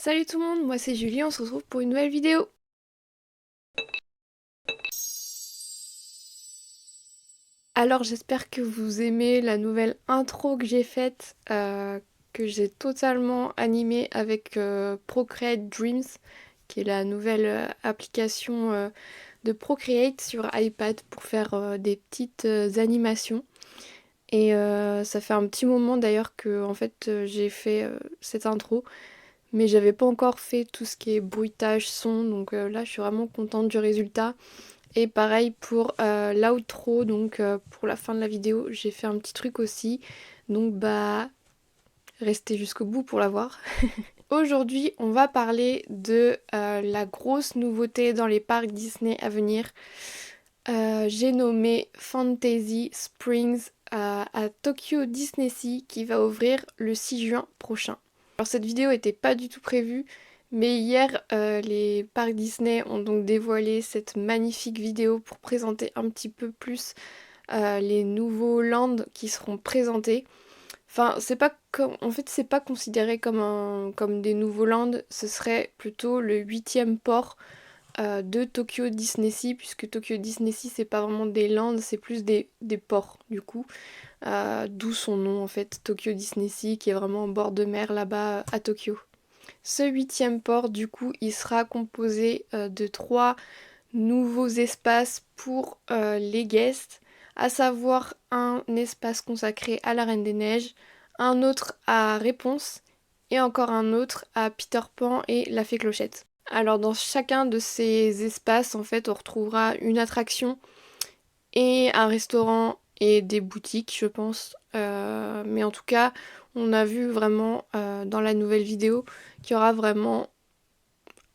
Salut tout le monde, moi c'est Julie, on se retrouve pour une nouvelle vidéo. Alors j'espère que vous aimez la nouvelle intro que j'ai faite, que j'ai totalement animée avec Procreate Dreams, qui est la nouvelle application de Procreate sur iPad pour faire des petites animations. Et ça fait un petit moment d'ailleurs que en fait j'ai fait cette intro. Mais j'avais pas encore fait tout ce qui est bruitage, son, donc là je suis vraiment contente du résultat. Et pareil pour l'outro, donc pour la fin de la vidéo, j'ai fait un petit truc aussi. Donc bah restez jusqu'au bout pour la voir. Aujourd'hui on va parler de la grosse nouveauté dans les parcs Disney à venir. J'ai nommé Fantasy Springs à Tokyo Disney Sea qui va ouvrir le 6 juin prochain. Alors cette vidéo n'était pas du tout prévue, mais hier les parcs Disney ont donc dévoilé cette magnifique vidéo pour présenter un petit peu plus les nouveaux lands qui seront présentés. Enfin, c'est pas comme, en fait, c'est pas considéré comme des nouveaux lands, ce serait plutôt le huitième port de Tokyo Disney Sea, puisque Tokyo Disney Sea c'est pas vraiment des lands, c'est plus des ports du coup. D'où son nom en fait, Tokyo Disney Sea, qui est vraiment en bord de mer là-bas à Tokyo. Ce huitième port, du coup, il sera composé de trois nouveaux espaces pour les guests, à savoir un espace consacré à la Reine des Neiges, un autre à Réponse et encore un autre à Peter Pan et la Fée Clochette. Alors dans chacun de ces espaces, en fait, on retrouvera une attraction et un restaurant et des boutiques, je pense. Mais en tout cas, on a vu vraiment dans la nouvelle vidéo qu'il y aura vraiment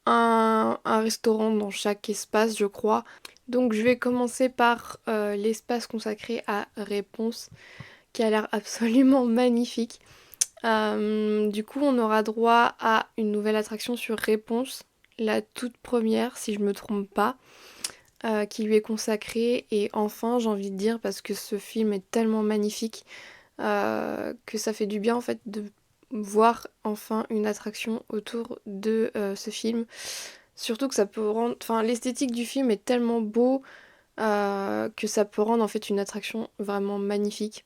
un restaurant dans chaque espace, je crois. Donc je vais commencer par l'espace consacré à Réponse, qui a l'air absolument magnifique. Du coup, on aura droit à une nouvelle attraction sur Réponse, la toute première, si je me trompe pas, qui lui est consacrée. Et enfin, j'ai envie de dire, parce que ce film est tellement magnifique, que ça fait du bien en fait de voir enfin une attraction autour de ce film. Surtout que ça peut rendre... Enfin, l'esthétique du film est tellement beau que ça peut rendre en fait une attraction vraiment magnifique.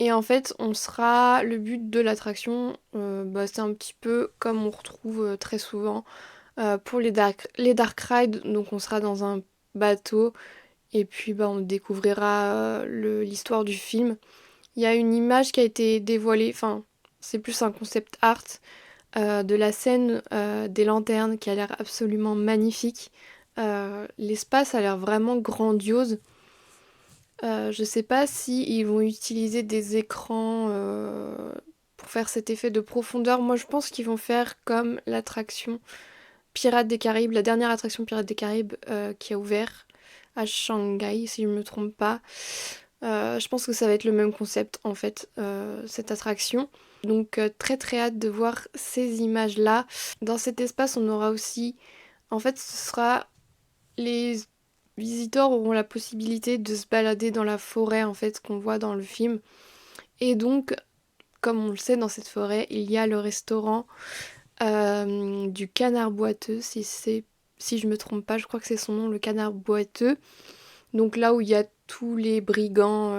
Et en fait, on sera... Le but de l'attraction, bah, c'est un petit peu comme on retrouve très souvent pour les dark rides. Donc on sera dans un bateau et puis bah, on découvrira l'histoire du film. Il y a une image qui a été dévoilée, enfin c'est plus un concept art de la scène des lanternes qui a l'air absolument magnifique. L'espace a l'air vraiment grandiose. Je sais pas si ils vont utiliser des écrans pour faire cet effet de profondeur. Moi je pense qu'ils vont faire comme l'attraction Pirates des Caraïbes, la dernière attraction Pirates des Caraïbes qui a ouvert à Shanghai si je me trompe pas. Je pense que ça va être le même concept en fait, cette attraction. Donc très très hâte de voir ces images-là. Dans cet espace, on aura aussi, en fait, ce sera les visiteurs auront la possibilité de se balader dans la forêt en fait qu'on voit dans le film. Et donc, comme on le sait, dans cette forêt, il y a le restaurant du Canard Boiteux, si je me trompe pas, je crois que c'est son nom, le Canard Boiteux. Donc là où il y a tous les brigands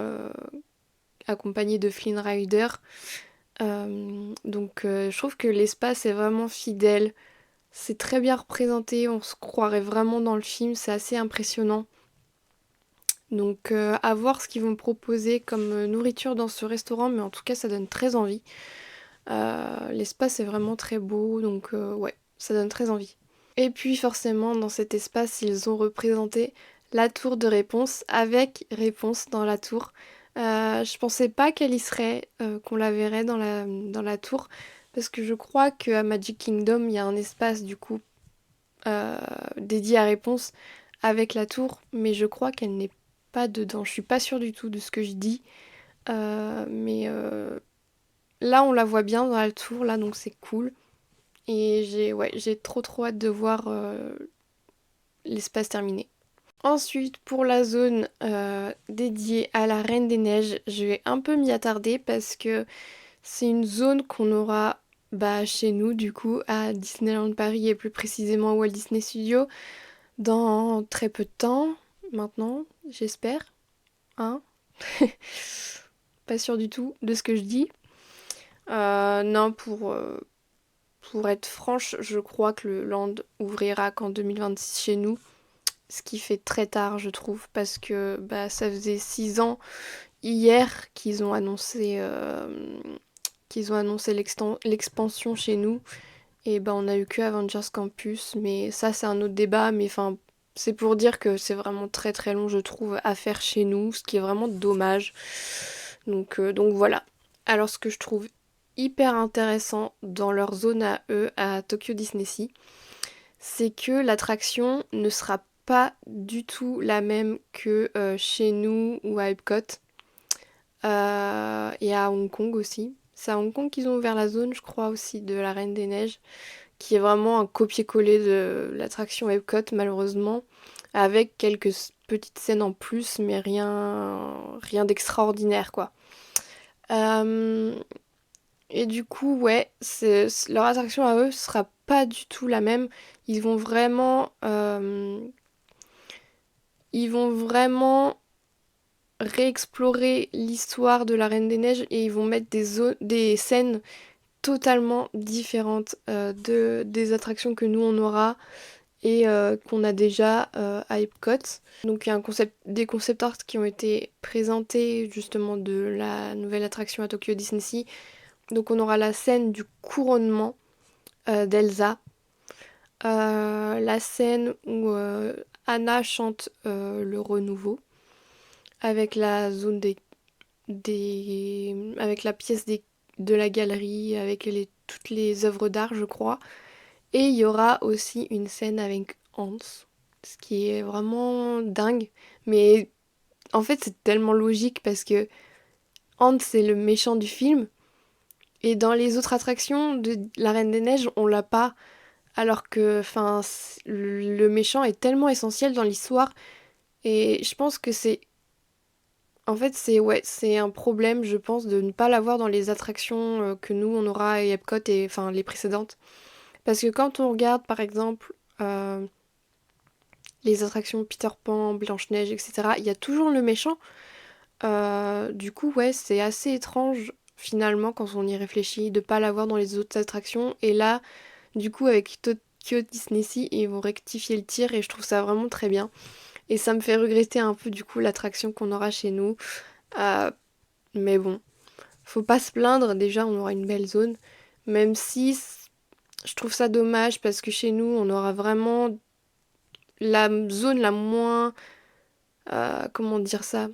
accompagnés de Flynn Rider. Je trouve que l'espace est vraiment fidèle. C'est très bien représenté, on se croirait vraiment dans le film, c'est assez impressionnant. Donc à voir ce qu'ils vont proposer comme nourriture dans ce restaurant, mais en tout cas ça donne très envie. L'espace est vraiment très beau, donc ouais, ça donne très envie. Et puis forcément dans cet espace ils ont représenté la tour de Réponse avec Réponse dans la tour. Je pensais pas qu'elle y serait, qu'on la verrait dans la tour, parce que je crois qu'à Magic Kingdom il y a un espace du coup euh, dédié à Réponse avec la tour, mais je crois qu'elle n'est pas dedans. Je suis pas sûre du tout de ce que je dis, mais là on la voit bien dans la tour là, donc c'est cool. Et j'ai trop trop hâte de voir l'espace terminé. Ensuite, pour la zone dédiée à la Reine des Neiges, je vais un peu m'y attarder parce que c'est une zone qu'on aura. Bah, chez nous, du coup, à Disneyland Paris et plus précisément Walt Disney Studios, dans très peu de temps, maintenant, j'espère, hein. Pas sûr du tout de ce que je dis. Non, pour être franche, je crois que le Land ouvrira qu'en 2026 chez nous, ce qui fait très tard, je trouve, parce que bah, ça faisait 6 ans hier qu'ils ont annoncé l'expansion chez nous. Et ben on a eu que Avengers Campus, mais ça c'est un autre débat, mais enfin c'est pour dire que c'est vraiment très très long je trouve à faire chez nous, ce qui est vraiment dommage. Donc voilà. Alors ce que je trouve hyper intéressant dans leur zone à eux, à Tokyo Disney Sea, c'est que l'attraction ne sera pas du tout la même que chez nous ou à Epcot. Et à Hong Kong aussi. C'est à Hong Kong qu'ils ont ouvert la zone, je crois aussi, de la Reine des Neiges, qui est vraiment un copier-coller de l'attraction Epcot, malheureusement, avec quelques petites scènes en plus, mais rien d'extraordinaire, quoi. Euh, et du coup, ouais, leur attraction à eux sera pas du tout la même. Ils vont vraiment, euh, ils vont vraiment réexplorer l'histoire de la Reine des Neiges et ils vont mettre des scènes totalement différentes des attractions que nous on aura et qu'on a déjà à Epcot. Donc il y a des concept art qui ont été présentés justement de la nouvelle attraction à Tokyo Disney Sea. Donc on aura la scène du couronnement d'Elsa, la scène où Anna chante le renouveau avec la zone avec la pièce de la galerie, avec toutes les œuvres d'art, je crois. Et il y aura aussi une scène avec Hans, ce qui est vraiment dingue. Mais en fait, c'est tellement logique parce que Hans, c'est le méchant du film. Et dans les autres attractions de La Reine des Neiges, on l'a pas. Alors que, enfin, le méchant est tellement essentiel dans l'histoire. Et je pense que en fait, c'est un problème, je pense, de ne pas l'avoir dans les attractions que nous, on aura à Epcot et, enfin, les précédentes. Parce que quand on regarde, par exemple, les attractions Peter Pan, Blanche-Neige, etc., il y a toujours le méchant. Du coup, ouais, c'est assez étrange, finalement, quand on y réfléchit, de pas l'avoir dans les autres attractions. Et là, du coup, avec Tokyo Disney Sea, ils vont rectifier le tir et je trouve ça vraiment très bien. Et ça me fait regretter un peu, du coup, l'attraction qu'on aura chez nous. Euh, mais bon, faut pas se plaindre, déjà, on aura une belle zone. Même si je trouve ça dommage parce que chez nous, on aura vraiment la zone la moins, comment dire ça,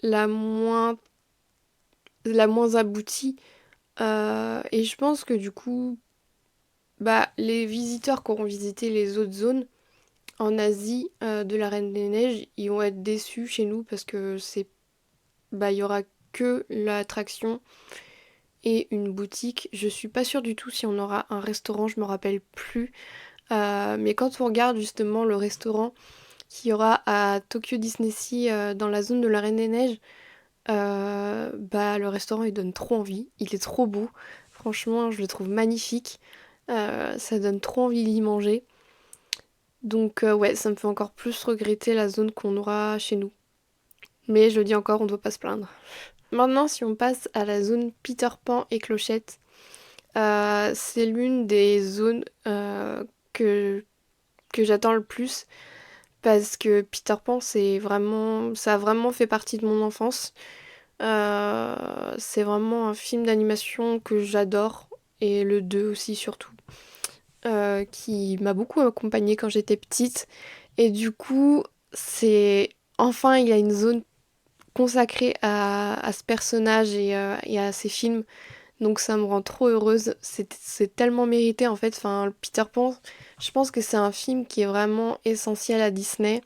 la moins, la moins aboutie. Et je pense que du coup, bah, les visiteurs qui auront visité les autres zones en Asie de la Reine des Neiges, ils vont être déçus chez nous parce que bah, il y aura que l'attraction et une boutique. Je suis pas sûre du tout si on aura un restaurant, je me rappelle plus. Mais quand on regarde justement le restaurant qu'il y aura à Tokyo Disney Sea dans la zone de la Reine des Neiges, bah le restaurant il donne trop envie, il est trop beau, franchement je le trouve magnifique. Ça donne trop envie d'y manger. Donc ouais, ça me fait encore plus regretter la zone qu'on aura chez nous. Mais je le dis encore, on ne doit pas se plaindre. Maintenant, si on passe à la zone Peter Pan et Clochette, c'est l'une des zones que j'attends le plus parce que Peter Pan, ça a vraiment fait partie de mon enfance. C'est vraiment un film d'animation que j'adore, et le 2 aussi surtout, qui m'a beaucoup accompagnée quand j'étais petite. Et du coup, enfin, il y a une zone consacrée à ce personnage et à ses films. Donc ça me rend trop heureuse. C'est tellement mérité en fait. Enfin, Peter Pan, je pense que c'est un film qui est vraiment essentiel à Disney.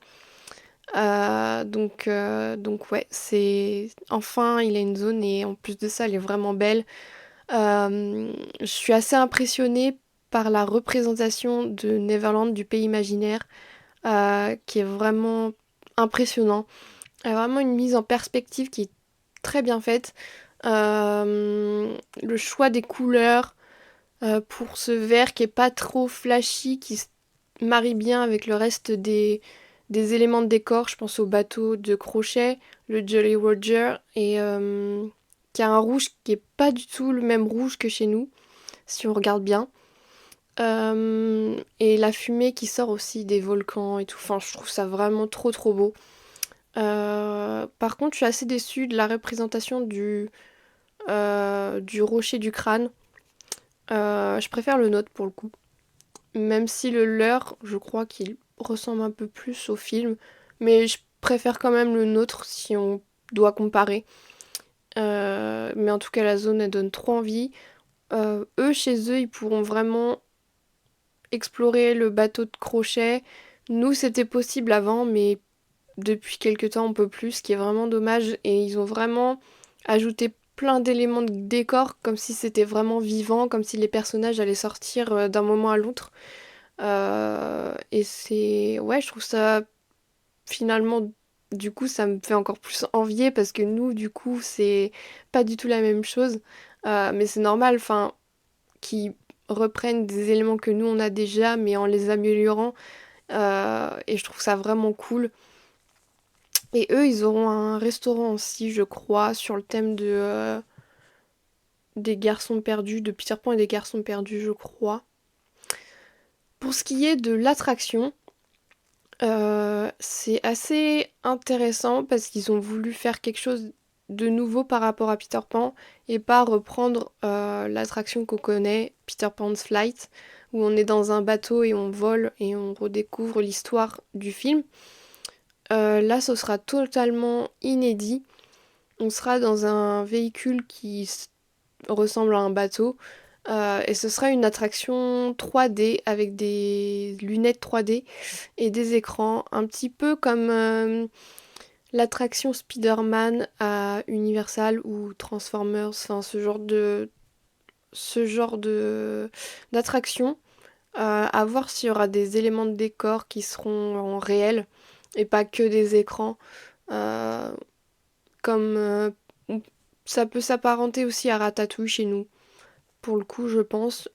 Donc ouais, enfin il a une zone et en plus de ça, elle est vraiment belle. Je suis assez impressionnée par la représentation de Neverland, du pays imaginaire, qui est vraiment impressionnant. Elle a vraiment une mise en perspective qui est très bien faite. Le choix des couleurs pour ce vert qui est pas trop flashy, qui se marie bien avec le reste des éléments de décor. Je pense au bateau de crochet, le Jolly Roger, et qui a un rouge qui est pas du tout le même rouge que chez nous, si on regarde bien. Et la fumée qui sort aussi des volcans et tout. Enfin, je trouve ça vraiment trop trop beau. Par contre, je suis assez déçue de la représentation du rocher du crâne. Je préfère le nôtre pour le coup. Même si le leur, je crois qu'il ressemble un peu plus au film. Mais je préfère quand même le nôtre si on doit comparer. Mais en tout cas, la zone, elle donne trop envie. Eux, chez eux, ils pourront vraiment explorer le bateau de crochet. Nous, c'était possible avant, mais depuis quelques temps, on peut plus, ce qui est vraiment dommage. Et ils ont vraiment ajouté plein d'éléments de décor, comme si c'était vraiment vivant, comme si les personnages allaient sortir d'un moment à l'autre. Et c'est... Ouais, je trouve ça finalement... Du coup, ça me fait encore plus envier parce que nous, du coup, c'est pas du tout la même chose. Mais c'est normal, enfin, qu'ils reprennent des éléments que nous, on a déjà, mais en les améliorant. Et je trouve ça vraiment cool. Et eux, ils auront un restaurant aussi, je crois, sur le thème des garçons perdus, de Peter Pan et des garçons perdus, je crois. Pour ce qui est de l'attraction, c'est assez intéressant parce qu'ils ont voulu faire quelque chose de nouveau par rapport à Peter Pan et pas reprendre l'attraction qu'on connaît, Peter Pan's Flight, où on est dans un bateau et on vole et on redécouvre l'histoire du film. Là, ce sera totalement inédit. On sera dans un véhicule ressemble à un bateau. Et ce sera une attraction 3D avec des lunettes 3D et des écrans, un petit peu comme l'attraction Spider-Man à Universal ou Transformers, enfin ce genre de d'attraction. À voir s'il y aura des éléments de décor qui seront en réel et pas que des écrans. Euh, comme ça peut s'apparenter aussi à Ratatouille chez nous. Pour le coup, je pense,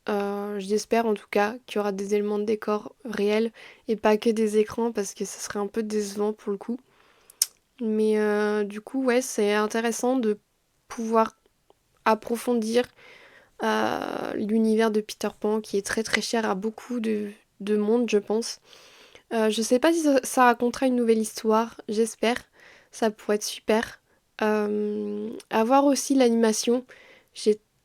j'espère en tout cas qu'il y aura des éléments de décor réels et pas que des écrans parce que ça serait un peu décevant pour le coup. Mais du coup, ouais, c'est intéressant de pouvoir approfondir l'univers de Peter Pan qui est très très cher à beaucoup de monde, je pense. Je sais pas si ça racontera une nouvelle histoire, j'espère. Ça pourrait être super. À voir aussi l'animation.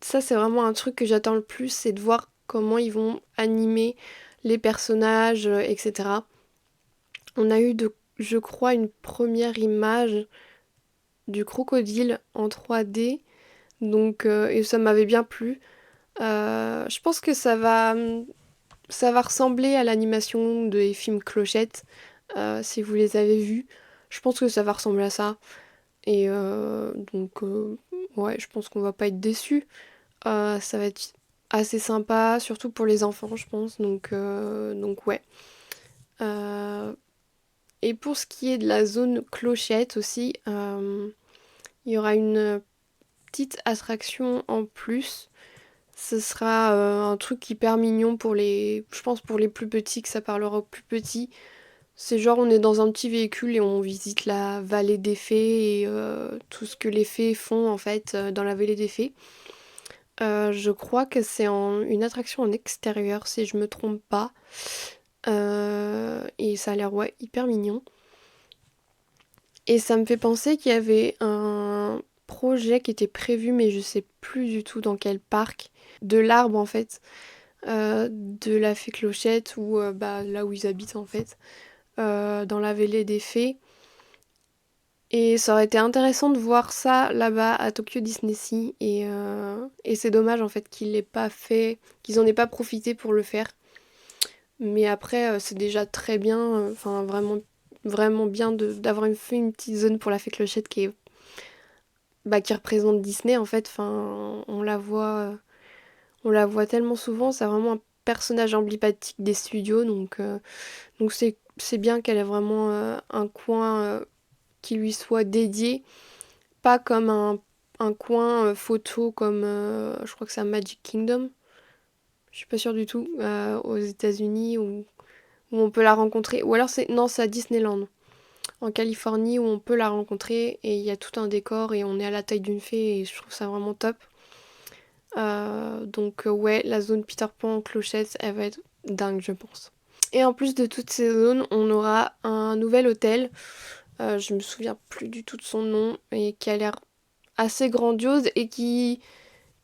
Ça, c'est vraiment un truc que j'attends le plus, c'est de voir comment ils vont animer les personnages, etc. On a eu, je crois, une première image du crocodile en 3D, donc, et ça m'avait bien plu. Je pense que ça va ressembler à l'animation des films Clochette, si vous les avez vus. Je pense que ça va ressembler à ça. Et donc, ouais, je pense qu'on va pas être déçus. Ça va être assez sympa, surtout pour les enfants, je pense. Donc ouais. Euh, et pour ce qui est de la zone Clochette aussi, il y aura une petite attraction en plus. Ce sera un truc hyper mignon je pense pour les plus petits, que ça parlera aux plus petits. C'est genre on est dans un petit véhicule et on visite la vallée des fées et tout ce que les fées font en fait dans la vallée des fées. Je crois que c'est une attraction en extérieur si je me trompe pas. Et ça a l'air ouais hyper mignon. Et ça me fait penser qu'il y avait un projet qui était prévu mais je sais plus du tout dans quel parc. De l'arbre en fait. De la fée Clochette ou bah, là où ils habitent en fait. Dans la vallée des fées. Et ça aurait été intéressant de voir ça là-bas à Tokyo Disney Sea. Et c'est dommage en fait qu'ils l'aient pas fait, qu'ils en aient pas profité pour le faire. Mais après, c'est déjà très bien, enfin vraiment, vraiment bien d'avoir fait une petite zone pour la fée Clochette qui représente Disney en fait. Enfin, on la voit tellement souvent, c'est vraiment un personnage emblématique des studios. Donc c'est bien qu'elle ait vraiment un coin qui lui soit dédié, pas comme un coin photo comme je crois que c'est à Magic Kingdom, je suis pas sûre du tout, aux États-Unis où on peut la rencontrer. Ou alors c'est non, c'est à Disneyland, en Californie où on peut la rencontrer et il y a tout un décor et on est à la taille d'une fée et je trouve ça vraiment top. Donc ouais, la zone Peter Pan en Clochette, elle va être dingue, je pense. Et en plus de toutes ces zones, on aura un nouvel hôtel. Je me souviens plus du tout de son nom et qui a l'air assez grandiose et qui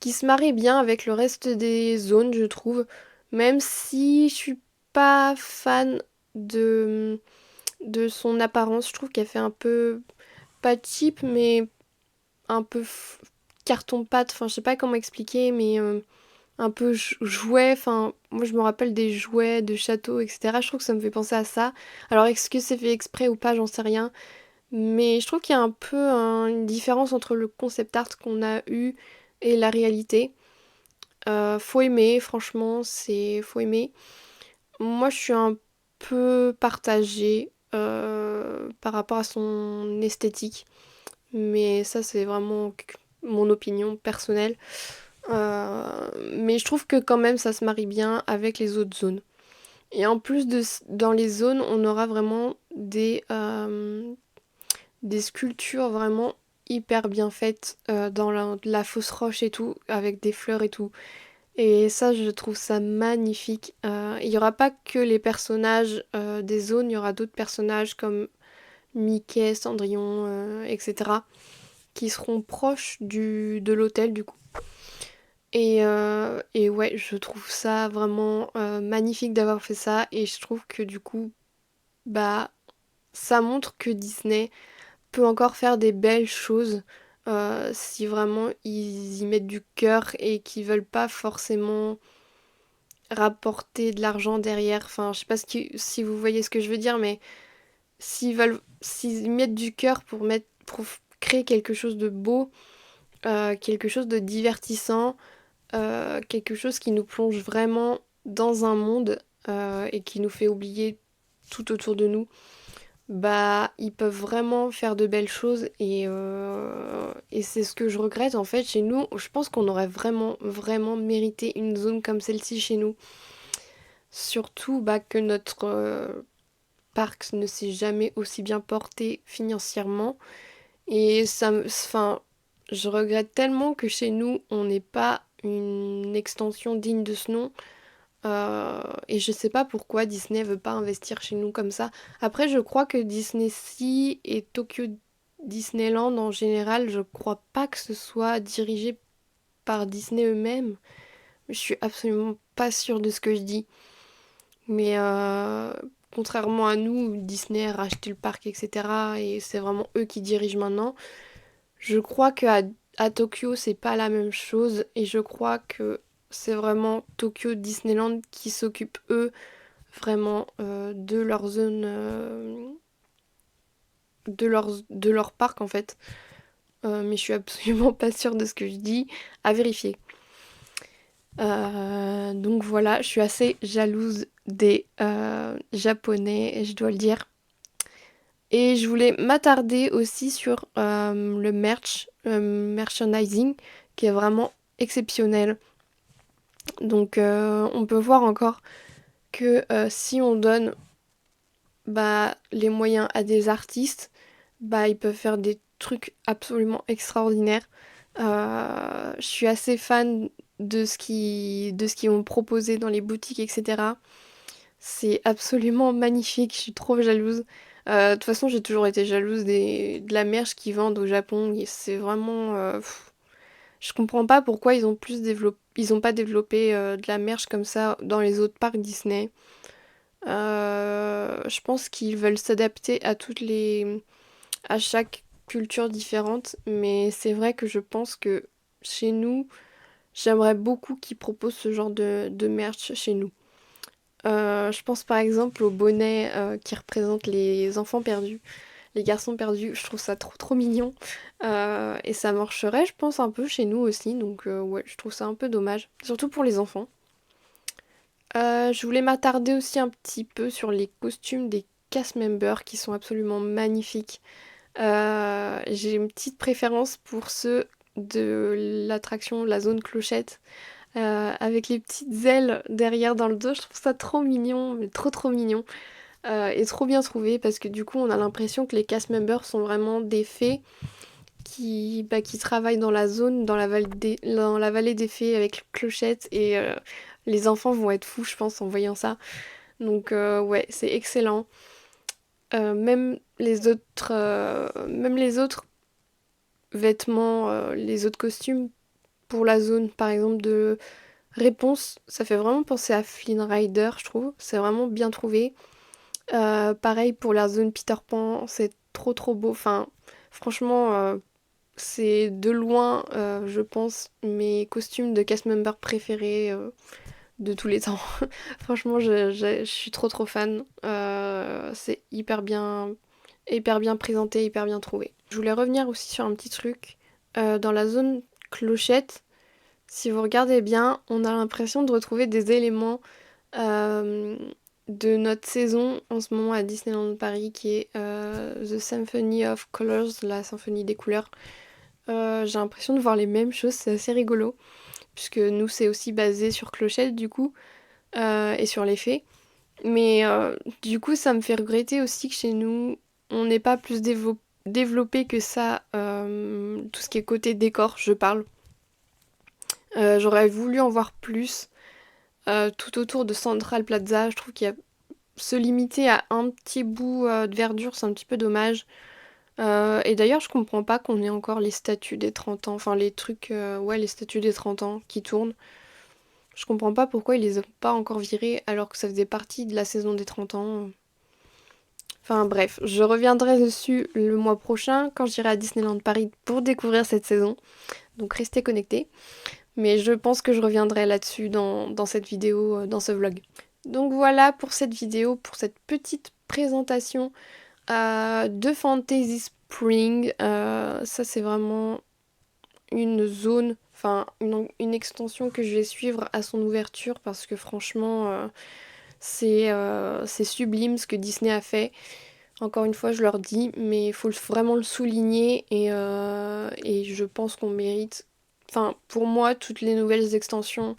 se marie bien avec le reste des zones, je trouve. Même si je suis pas fan de, de son apparence, je trouve qu'elle fait un peu, pas cheap, mais un peu carton-pâte. Enfin, je sais pas comment expliquer, mais un peu jouet. Enfin, moi je me rappelle des jouets de château, etc. Je trouve que ça me fait penser à ça. Alors, est-ce que c'est fait exprès ou pas, j'en sais rien. Mais je trouve qu'il y a un peu une différence entre le concept art qu'on a eu et la réalité. Faut aimer, franchement, c'est faut aimer. Moi, je suis un peu partagée par rapport à son esthétique, mais ça, c'est vraiment mon opinion personnelle. Mais je trouve que quand même, ça se marie bien avec les autres zones. Et en plus dans les zones, on aura vraiment des sculptures vraiment hyper bien faites dans la fausse roche et tout, avec des fleurs et tout. Et ça, je trouve ça magnifique. Il n'y aura pas que les personnages des zones, il y aura d'autres personnages comme Mickey, Cendrillon, etc. qui seront proches de l'hôtel du coup. Et ouais, je trouve ça vraiment magnifique d'avoir fait ça. Et je trouve que du coup, bah, ça montre que Disney peut encore faire des belles choses si vraiment ils y mettent du cœur et qu'ils veulent pas forcément rapporter de l'argent derrière. Enfin, je sais pas si vous voyez ce que je veux dire, mais s'ils mettent du cœur pour créer quelque chose de beau, quelque chose de divertissant, quelque chose qui nous plonge vraiment dans un monde et qui nous fait oublier tout autour de nous, bah ils peuvent vraiment faire de belles choses et c'est ce que je regrette en fait chez nous. Je pense qu'on aurait vraiment vraiment mérité une zone comme celle-ci chez nous. Surtout bah, que notre parc ne s'est jamais aussi bien porté financièrement. Et enfin, je regrette tellement que chez nous, on n'ait pas une extension digne de ce nom. Et je sais pas pourquoi Disney veut pas investir chez nous comme ça. Après, je crois que Disney Sea et Tokyo Disneyland en général, je crois pas que ce soit dirigé par Disney eux-mêmes. Je suis absolument pas sûre de ce que je dis. Mais contrairement à nous, Disney a racheté le parc, etc. Et c'est vraiment eux qui dirigent maintenant. Je crois à Tokyo, c'est pas la même chose. Et je crois que c'est vraiment Tokyo Disneyland qui s'occupe, eux, vraiment de leur zone, de leur parc, en fait. Mais je suis absolument pas sûre de ce que je dis. À vérifier. Donc voilà, je suis assez jalouse des Japonais, je dois le dire. Et je voulais m'attarder aussi sur le merchandising, qui est vraiment exceptionnel. Donc on peut voir encore que si on donne bah, les moyens à des artistes, bah, ils peuvent faire des trucs absolument extraordinaires. Je suis assez fan de ce qu'ils ont proposé dans les boutiques, etc. C'est absolument magnifique, je suis trop jalouse. De toute façon, j'ai toujours été jalouse de la merch qu'ils vendent au Japon. Et c'est vraiment... je comprends pas pourquoi ils ont pas développé de la merch comme ça dans les autres parcs Disney. Je pense qu'ils veulent s'adapter à chaque culture différente, mais c'est vrai que je pense que chez nous, j'aimerais beaucoup qu'ils proposent ce genre de merch chez nous. Je pense par exemple au bonnet qui représente les enfants perdus, les garçons perdus. Je trouve ça trop trop mignon. Et ça marcherait, je pense, un peu chez nous aussi. Donc ouais, je trouve ça un peu dommage. Surtout pour les enfants. Je voulais m'attarder aussi un petit peu sur les costumes des cast members qui sont absolument magnifiques. J'ai une petite préférence pour ceux de l'attraction, la zone clochette, avec les petites ailes derrière dans le dos. Je trouve ça trop mignon, mais trop mignon. Et trop bien trouvé parce que du coup on a l'impression que les cast members sont vraiment des fées qui travaillent dans la zone, dans la vallée des fées avec Clochette et les enfants vont être fous je pense en voyant ça. Donc ouais, c'est excellent. Même les autres vêtements, les autres costumes pour la zone par exemple de Réponse, ça fait vraiment penser à Flynn Rider je trouve. C'est vraiment bien trouvé. Pareil pour la zone Peter Pan, c'est trop beau. Enfin, franchement, c'est de loin, je pense, mes costumes de cast member préférés de tous les temps. Franchement, je suis trop fan. C'est hyper bien présenté, hyper bien trouvé. Je voulais revenir aussi sur un petit truc. Dans la zone clochette, si vous regardez bien, on a l'impression de retrouver des éléments euh, de notre saison en ce moment à Disneyland Paris qui est The Symphony of Colors, la symphonie des couleurs. J'ai l'impression de voir les mêmes choses, c'est assez rigolo, puisque nous c'est aussi basé sur Clochette du coup, et sur les fées. Mais du coup ça me fait regretter aussi que chez nous on n'est pas plus développé que ça, tout ce qui est côté décor, je parle. J'aurais voulu en voir plus tout autour de Central Plaza. Je trouve qu'il y a se limiter à un petit bout de verdure, c'est un petit peu dommage. Et d'ailleurs, je comprends pas qu'on ait encore les statues des 30 ans, enfin les trucs, ouais, les statues des 30 ans qui tournent. Je comprends pas pourquoi ils les ont pas encore virées alors que ça faisait partie de la saison des 30 ans. Enfin bref, je reviendrai dessus le mois prochain quand j'irai à Disneyland Paris pour découvrir cette saison. Donc restez connectés. Mais je pense que je reviendrai là-dessus dans cette vidéo, dans ce vlog. Donc voilà pour cette vidéo, pour cette petite présentation de Fantasy Spring. Ça c'est vraiment une zone, enfin une extension que je vais suivre à son ouverture parce que franchement c'est sublime ce que Disney a fait. Encore une fois je leur dis, mais il faut vraiment le souligner et je pense qu'on mérite, enfin pour moi toutes les nouvelles extensions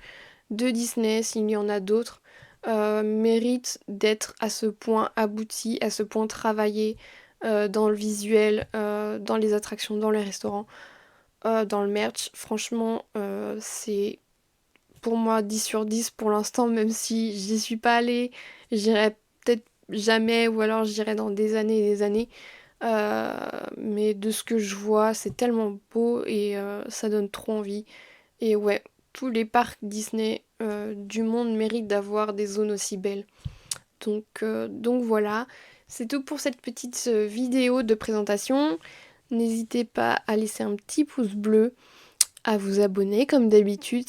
de Disney, s'il y en a d'autres, méritent d'être à ce point abouties, à ce point travaillées dans le visuel, dans les attractions, dans les restaurants, dans le merch. Franchement, c'est pour moi 10 sur 10 pour l'instant, même si j'y suis pas allée, j'irai peut-être jamais ou alors j'irai dans des années et des années. Euh, mais de ce que je vois, c'est tellement beau et ça donne trop envie. Et ouais, tous les parcs Disney du monde méritent d'avoir des zones aussi belles. Donc voilà, c'est tout pour cette petite vidéo de présentation. N'hésitez pas à laisser un petit pouce bleu, à vous abonner comme d'habitude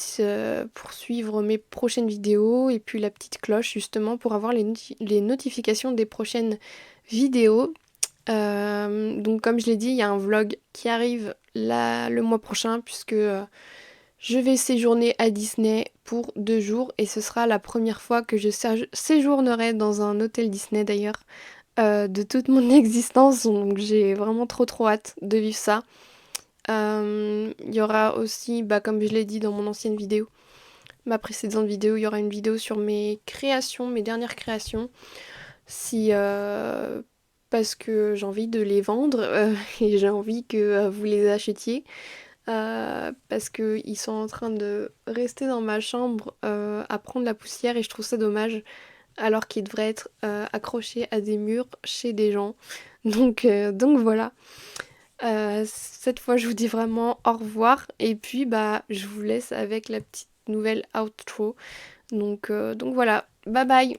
pour suivre mes prochaines vidéos et puis la petite cloche justement pour avoir les notifications des prochaines vidéos. Donc comme je l'ai dit, il y a un vlog qui arrive là le mois prochain puisque je vais séjourner à Disney pour 2 jours et ce sera la première fois que je séjournerai dans un hôtel Disney d'ailleurs de toute mon existence. Donc j'ai vraiment trop hâte de vivre ça. Il y aura aussi, bah, comme je l'ai dit dans mon ancienne vidéo, ma précédente vidéo, il y aura une vidéo sur mes créations, mes dernières créations. Si parce que j'ai envie de les vendre et j'ai envie que vous les achetiez. Parce qu'ils sont en train de rester dans ma chambre à prendre la poussière et je trouve ça dommage alors qu'ils devraient être accrochés à des murs chez des gens. Donc voilà. Cette fois je vous dis vraiment au revoir et puis bah je vous laisse avec la petite nouvelle outro. Donc voilà, bye bye.